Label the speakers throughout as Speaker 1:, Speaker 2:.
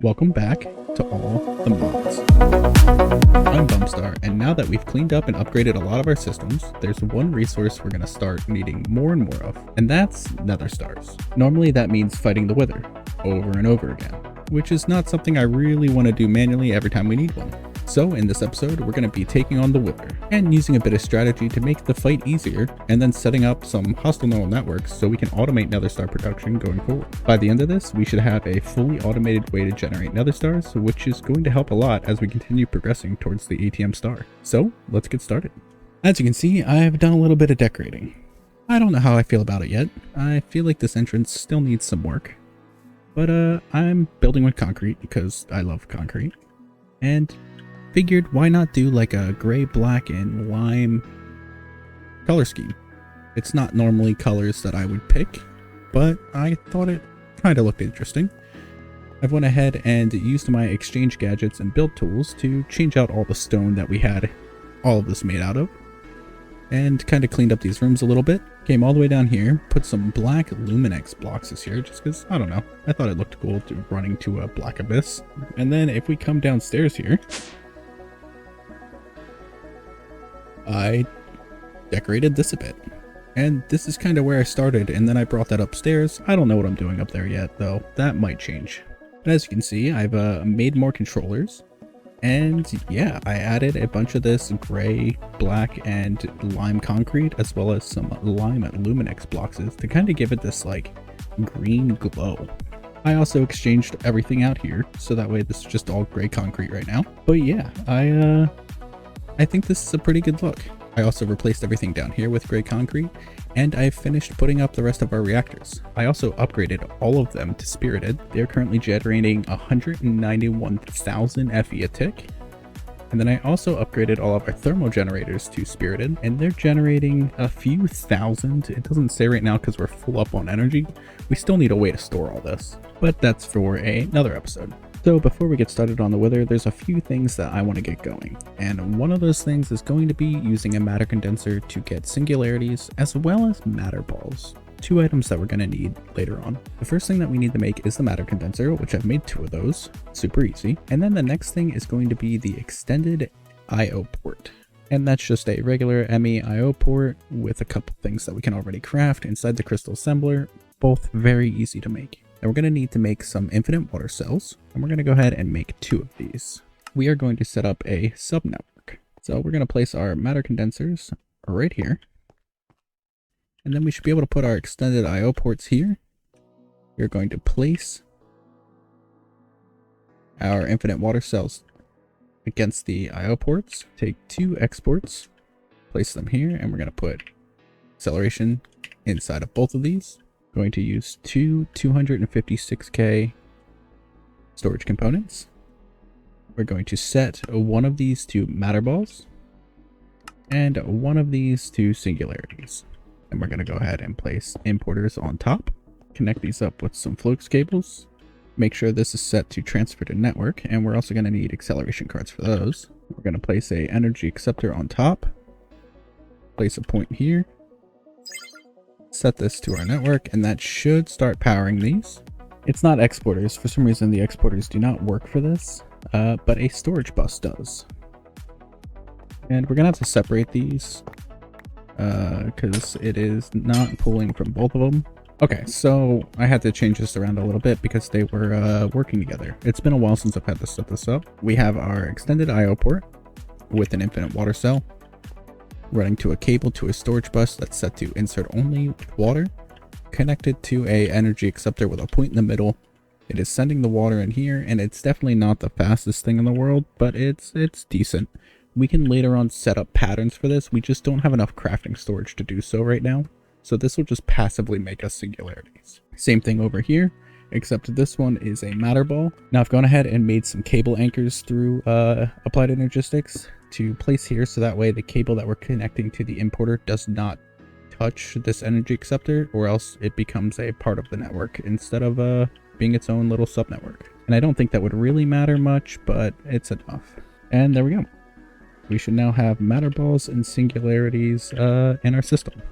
Speaker 1: Welcome back to All the Mods. I'm Bumpstar, and now that we've cleaned up and upgraded a lot of our systems, there's one resource we're going to start needing more and more of, and that's Nether Stars. Normally that means fighting the Wither over and over again, which is not something I really want to do manually every time we need one. So in this episode, we're going to be taking on the Wither and using a bit of strategy to make the fight easier, and then setting up some hostile neural networks so we can automate Nether Star production going forward. By the end of this, we should have a fully automated way to generate Nether Stars, which is going to help a lot as we continue progressing towards the ATM Star. So let's get started. As you can see, I've done a little bit of decorating. I don't know how I feel about it yet. I feel like this entrance still needs some work. But I'm building with concrete because I love concrete. And figured why not do like a gray, black, and lime color scheme. It's not normally colors that I would pick, but I thought it kind of looked interesting. I've went ahead and used my exchange gadgets and build tools to change out all the stone that we had all of this made out of, and kind of cleaned up these rooms a little bit. Came all the way down here, put some black Luminex blocks this here just because, I don't know, I thought it looked cool to running to a black abyss. And then if we come downstairs here, I decorated this a bit, and this is kind of where I started, and then I brought that upstairs. I don't know what I'm doing up there yet though, that might change. But as you can see, I've made more controllers, and yeah, I added a bunch of this gray, black, and lime concrete, as well as some lime Luminex blocks to kind of give it this like green glow. I also exchanged everything out here, so that way this is just all gray concrete right now. But yeah, I think this is a pretty good look. I also replaced everything down here with gray concrete, and I've finished putting up the rest of our reactors. I also upgraded all of them to spirited. They're currently generating 191,000 FE a tick. And then I also upgraded all of our thermal generators to spirited, and they're generating a few thousand. It doesn't say right now because we're full up on energy. We still need a way to store all this, but that's for another episode. So before we get started on the Wither, there's a few things that I want to get going, and one of those things is going to be using a matter condenser to get singularities as well as matter balls. Two items that we're going to need later on. The first thing that we need to make is the matter condenser, which I've made 2 of those, super easy. And then the next thing is going to be the extended IO port. And that's just a regular ME IO port with a couple things that we can already craft inside the crystal assembler, both very easy to make. And we're going to need to make some infinite water cells, and we're going to go ahead and make 2 of these. We are going to set up a subnetwork. So we're going to place our matter condensers right here. And then we should be able to put our extended IO ports here. We're going to place our infinite water cells against the IO ports. Take 2 exports, place them here, and we're going to put acceleration inside of both of these. Going to use 2 256k storage components. We're going to set one of these to matter balls and one of these to singularities. And we're going to go ahead and place importers on top. Connect these up with some flux cables. Make sure this is set to transfer to network, and we're also going to need acceleration cards for those. We're going to place a energy acceptor on top. Place a point here. Set this to our network, and that should start powering these. It's not exporters. For some reason the exporters do not work for this, but a storage bus does. And we're gonna have to separate these because it is not pulling from both of them. Okay, so I had to change this around a little bit because they were working together. It's been a while since I've had to set this up. We have our extended IO port with an infinite water cell running to a cable to a storage bus that's set to insert only water, connected to a energy acceptor with a point in the middle. It is sending the water in here, and it's definitely not the fastest thing in the world, but it's decent. We can later on set up patterns for this. We just don't have enough crafting storage to do so right now, so this will just passively make us singularities. Same thing over here, except this one is a matter ball. Now I've gone ahead and made some cable anchors through Applied Energistics to place here, so that way the cable that we're connecting to the importer does not touch this energy acceptor, or else it becomes a part of the network instead of being its own little subnetwork. And I don't think that would really matter much, but it's enough. And there we go. We should now have matter balls and singularities in our system.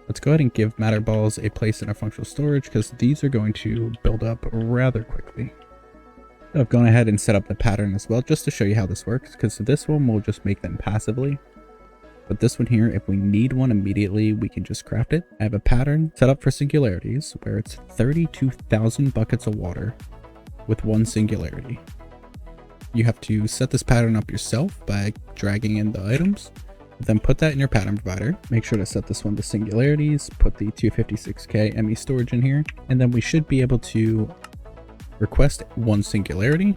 Speaker 1: Let's go ahead and give matter balls a place in our functional storage, because these are going to build up rather quickly. So I've gone ahead and set up the pattern as well, just to show you how this works, because this one will just make them passively. But this one here, if we need one immediately, we can just craft it. I have a pattern set up for singularities where it's 32,000 buckets of water with one singularity. You have to set this pattern up yourself by dragging in the items, then put that in your pattern provider. Make sure to set this one to singularities, put the 256k ME storage in here, and then we should be able to request one singularity,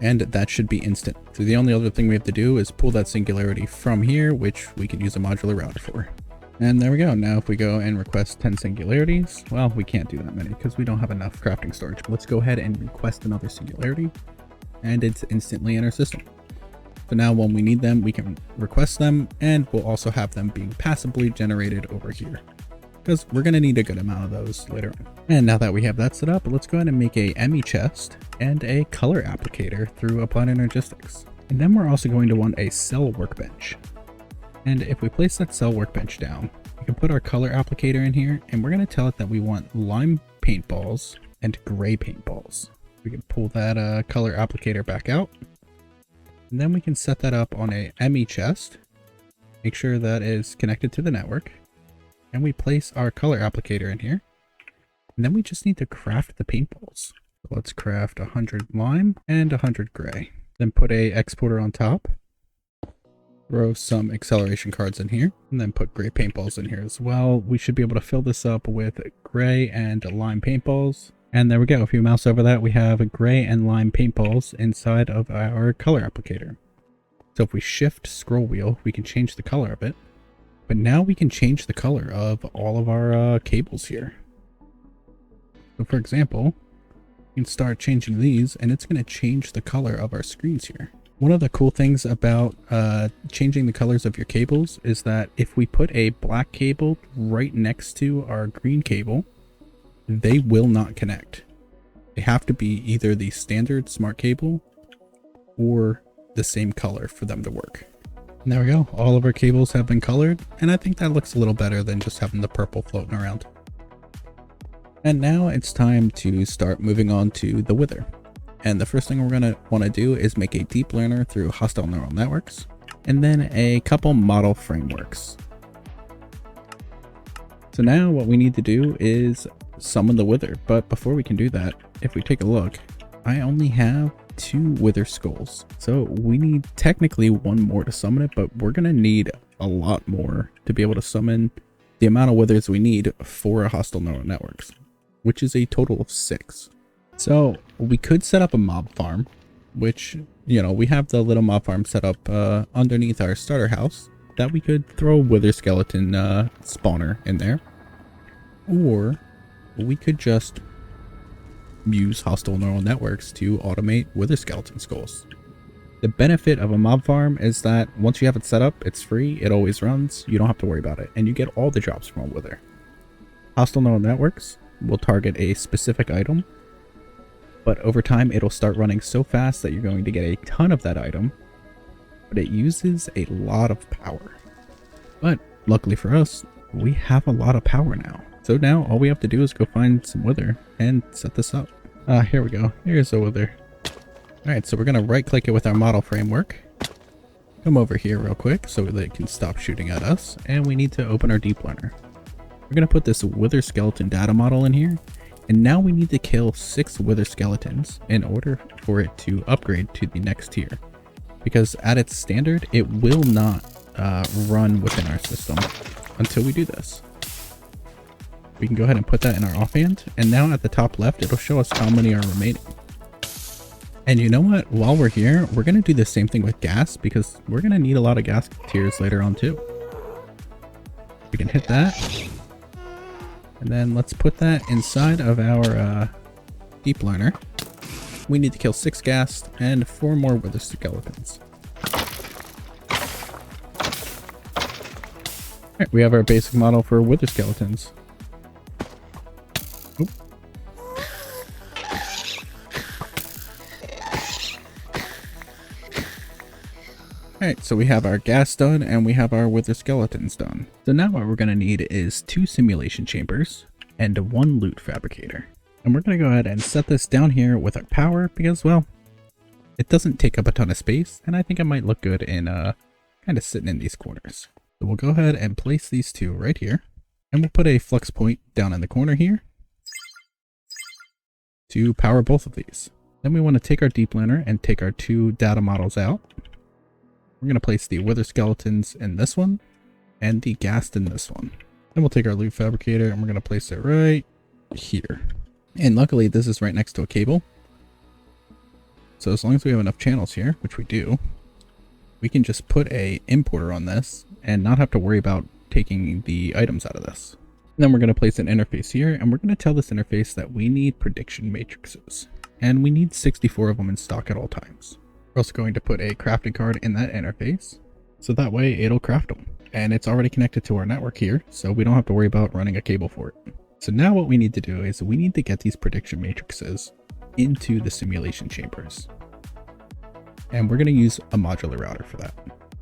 Speaker 1: and that should be instant. So the only other thing we have to do is pull that singularity from here, which we can use a modular router for. And there we go. Now if we go and request 10 singularities, well, we can't do that many because we don't have enough crafting storage. Let's go ahead and request another singularity, and it's instantly in our system. So now when we need them, we can request them, and we'll also have them being passively generated over here, because we're going to need a good amount of those later on. And now that we have that set up, let's go ahead and make a ME chest and a color applicator through Applied Energistics. And then we're also going to want a cell workbench. And if we place that cell workbench down, we can put our color applicator in here, and we're going to tell it that we want lime paintballs and gray paintballs. We can pull that color applicator back out, and then we can set that up on a ME chest, make sure that is connected to the network, and we place our color applicator in here. And then we just need to craft the paintballs. So let's craft 100 lime and 100 gray. Then put a exporter on top. Throw some acceleration cards in here, and then put gray paintballs in here as well. We should be able to fill this up with gray and lime paintballs. And there we go. If you mouse over that, we have gray and lime paintballs inside of our color applicator. So if we shift scroll wheel, we can change the color of it. But now we can change the color of all of our cables here. So for example, you can start changing these, and it's going to change the color of our screens here. One of the cool things about changing the colors of your cables is that if we put a black cable right next to our green cable, they will not connect. They have to be either the standard smart cable or the same color for them to work. And there we go. All of our cables have been colored, and I think that looks a little better than just having the purple floating around. And now it's time to start moving on to the wither. And the first thing we're going to want to do is make a deep learner through hostile neural networks, and then a couple model frameworks. So now what we need to do is summon the wither. But before we can do that, if we take a look, I only have 2 wither skulls. So we need technically 1 more to summon it, but we're going to need a lot more to be able to summon the amount of withers we need for a hostile neural networks, which is a total of 6. So we could set up a mob farm, which, you know, we have the little mob farm set up underneath our starter house that we could throw a wither skeleton spawner in there. Or we could just use hostile neural networks to automate wither skeleton skulls. The benefit of a mob farm is that once you have it set up, it's free, it always runs, you don't have to worry about it, and you get all the drops from a wither. Hostile neural networks will target a specific item, but over time it'll start running so fast that you're going to get a ton of that item, but it uses a lot of power. But luckily for us, we have a lot of power now. So now all we have to do is go find some wither and set this up. Here we go. Here's a wither. Alright, so we're going to right click it with our model framework. Come over here real quick so that it can stop shooting at us, and we need to open our deep learner. We're going to put this wither skeleton data model in here. And now we need to kill 6 wither skeletons in order for it to upgrade to the next tier. Because at its standard, it will not run within our system until we do this. We can go ahead and put that in our offhand. And now at the top left, it'll show us how many are remaining. And you know what? While we're here, we're going to do the same thing with gas, because we're going to need a lot of gas tiers later on too. We can hit that. And then let's put that inside of our deep learner. We need to kill 6 ghast and 4 more wither skeletons. Alright, we have our basic model for wither skeletons. Oop. Alright, so we have our gas done and we have our wither skeletons done. So now what we're going to need is 2 simulation chambers and 1 loot fabricator. And we're going to go ahead and set this down here with our power because, well, it doesn't take up a ton of space, and I think it might look good in kind of sitting in these corners. So we'll go ahead and place these two right here, and we'll put a flux point down in the corner here to power both of these. Then we want to take our deep liner and take our two data models out. We're going to place the wither skeletons in this one and the ghast in this one. Then we'll take our loot fabricator and we're going to place it right here. And luckily this is right next to a cable. So as long as we have enough channels here, which we do, we can just put a importer on this and not have to worry about taking the items out of this. And then we're going to place an interface here, and we're going to tell this interface that we need prediction matrices, and we need 64 of them in stock at all times. We're also going to put a crafting card in that interface, so that way it'll craft them. And it's already connected to our network here, so we don't have to worry about running a cable for it. So now what we need to do is we need to get these prediction matrices into the simulation chambers. And we're going to use a modular router for that.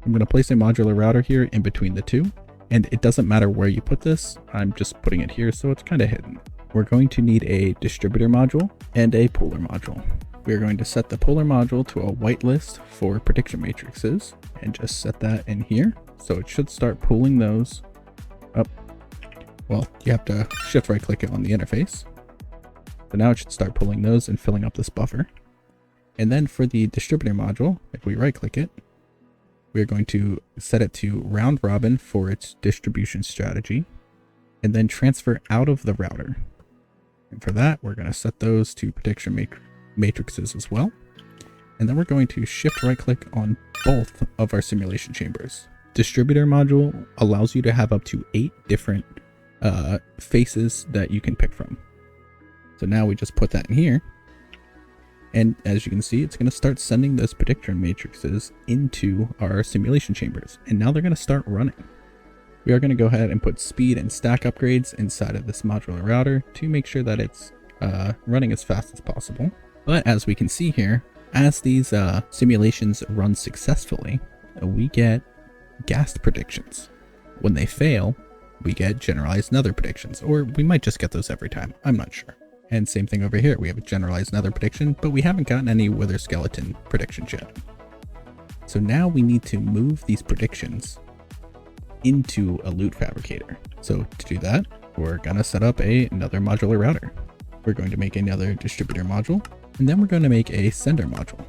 Speaker 1: I'm going to place a modular router here in between the two. And it doesn't matter where you put this, I'm just putting it here so it's kind of hidden. We're going to need a distributor module and a pooler module. We're going to set the pooler module to a whitelist for prediction matrices and just set that in here. So it should start pooling those up. Well, you have to shift right click it on the interface. So now it should start pulling those and filling up this buffer. And then for the distributor module, if we right click it, we're going to set it to round robin for its distribution strategy and then transfer out of the router. And for that, we're going to set those to prediction matrices as well. And then we're going to shift right click on both of our simulation chambers. Distributor module allows you to have up to 8 different faces that you can pick from. So now we just put that in here. And as you can see, it's going to start sending those prediction matrices into our simulation chambers. And now they're going to start running. We are going to go ahead and put speed and stack upgrades inside of this modular router to make sure that it's running as fast as possible. But as we can see here, as these simulations run successfully, we get ghast predictions. When they fail, we get generalized nether predictions, or we might just get those every time. I'm not sure. And same thing over here. We have a generalized nether prediction, but we haven't gotten any wither skeleton predictions yet. So now we need to move these predictions into a loot fabricator. So to do that, we're going to set up another modular router. We're going to make another distributor module, and then we're going to make a sender module.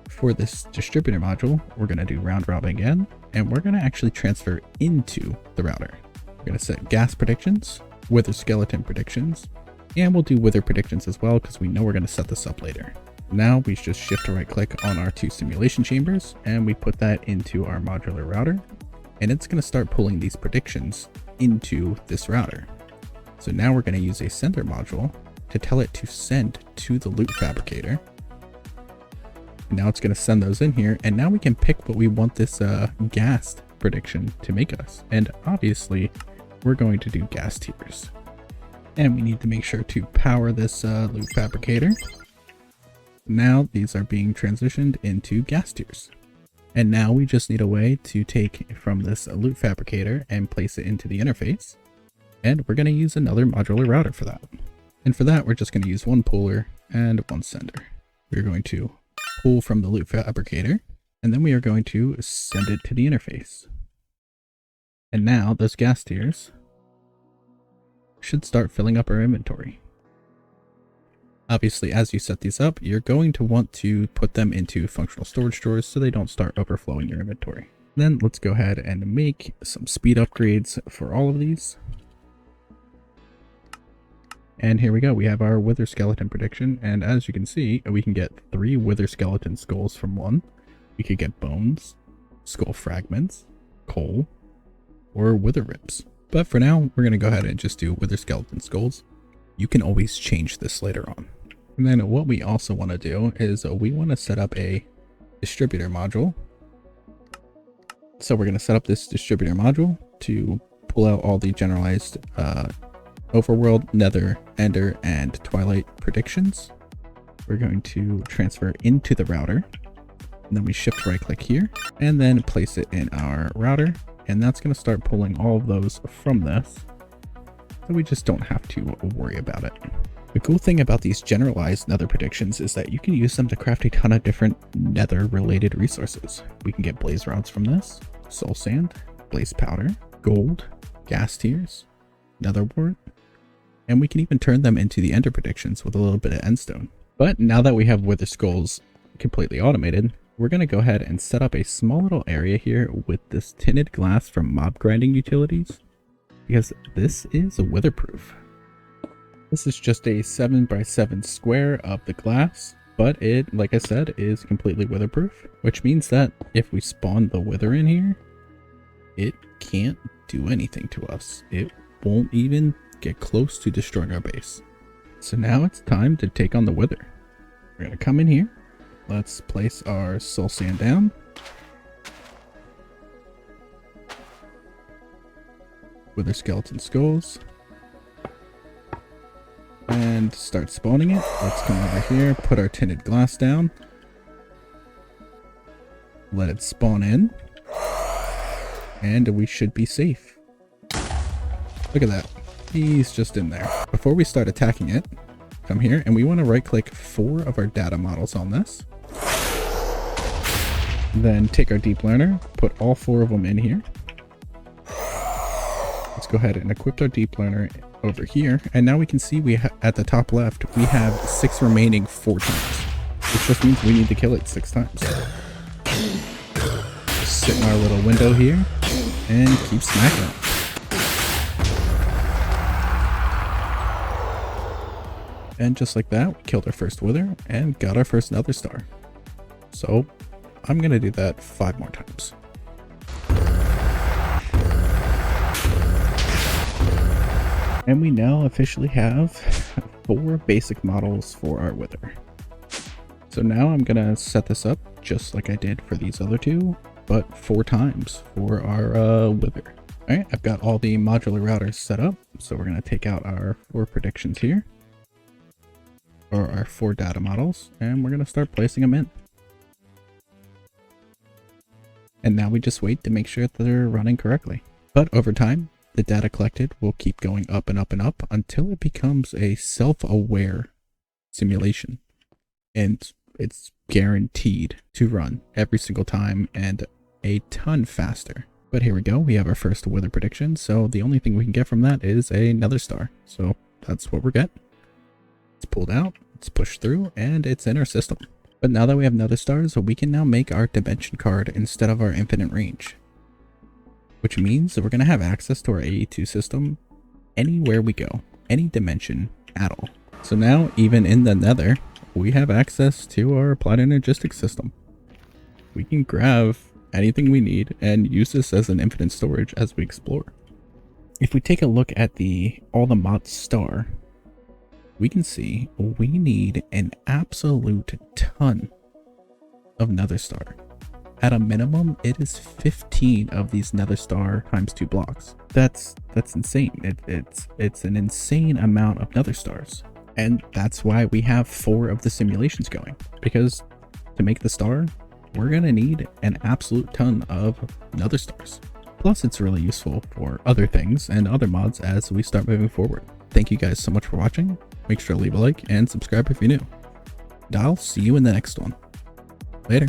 Speaker 1: For this distributor module, we're going to do round robin again, and we're going to actually transfer into the router. We're going to set ghast predictions, wither skeleton predictions, and we'll do wither predictions as well because we know we're going to set this up later. Now we just shift right click on our 2 simulation chambers and we put that into our modular router, and it's going to start pulling these predictions into this router. So now we're going to use a sender module to tell it to send to the loot fabricator. And now it's going to send those in here, and now we can pick what we want this ghast prediction to make us. And obviously we're going to do ghast tiers. And we need to make sure to power this loot fabricator. Now these are being transitioned into ghast tiers. And now we just need a way to take from this loot fabricator and place it into the interface. And we're going to use another modular router for that. And for that, we're just going to use one pooler and one sender. We're going to pull from the loot fabricator, and then we are going to send it to the interface. And now those ghast tiers should start filling up our inventory. Obviously, as you set these up, you're going to want to put them into functional storage drawers so they don't start overflowing your inventory. Then let's go ahead and make some speed upgrades for all of these. And here we go. We have our wither skeleton prediction. And as you can see, we can get 3 wither skeleton skulls from one. We could get bones, skull fragments, coal, or wither ribs. But for now, we're going to go ahead and just do wither skeleton skulls. You can always change this later on. And then what we also want to do is we want to set up a distributor module. So we're going to set up this distributor module to pull out all the generalized overworld, nether, ender, and twilight predictions. We're going to transfer into the router. And then we shift right click here and then place it in our router. And that's going to start pulling all of those from this. So we just don't have to worry about it. The cool thing about these generalized nether predictions is that you can use them to craft a ton of different nether related resources. We can get blaze rods from this, soul sand, blaze powder, gold, gas tiers, nether wart, and we can even turn them into the ender predictions with a little bit of endstone. But now that we have wither skulls completely automated, we're going to go ahead and set up a small little area here with this tinted glass from mob grinding utilities, because this is witherproof. This is just a 7x7 square of the glass, but it, like I said, is completely witherproof, which means that if we spawn the wither in here, it can't do anything to us. It won't even get close to destroying our base. So now it's time to take on the wither. We're going to come in here. Let's place our soul sand down. Wither skeleton skulls. And start spawning it. Let's come over here, put our tinted glass down. Let it spawn in. And we should be safe. Look at that. He's just in there. Before we start attacking it, come here and we want to right click 4 of our data models on this. Then take our deep learner, put all 4 of them in here. Let's go ahead and equip our deep learner over here. And now we can see at the top left, we have 6 remaining 4 times, which just means we need to kill it 6 times. Just sit in our little window here and keep smacking it. And just like that, we killed our first wither and got our first Nether Star. So I'm going to do that 5 more times. And we now officially have 4 basic models for our wither. So now I'm going to set this up just like I did for these other 2, but 4 times for our wither. Alright, I've got all the modular routers set up. So we're going to take out our 4 predictions here, or our 4 data models, and we're going to start placing them in. And now we just wait to make sure that they're running correctly. But over time, the data collected will keep going up and up and up until it becomes a self-aware simulation. And it's guaranteed to run every single time and a ton faster. But here we go, we have our first wither prediction, so the only thing we can get from that is a Nether Star. So that's what we're getting. It's pulled out, it's pushed through, and it's in our system. But now that we have Nether Stars, we can now make our dimension card instead of our infinite range. Which means that we're going to have access to our AE2 system anywhere we go, any dimension at all. So now, even in the Nether, we have access to our applied energistics system. We can grab anything we need and use this as an infinite storage as we explore. If we take a look at the AllTheMons Star, we can see we need an absolute ton of Nether Star. At a minimum, it is 15 of these Nether Star times 2 blocks. That's insane. It's an insane amount of Nether Stars. And that's why we have 4 of the simulations going. Because to make the star, we're gonna need an absolute ton of Nether Stars. Plus, it's really useful for other things and other mods as we start moving forward. Thank you guys so much for watching. Make sure to leave a like and subscribe if you're new. And I'll see you in the next one. Later.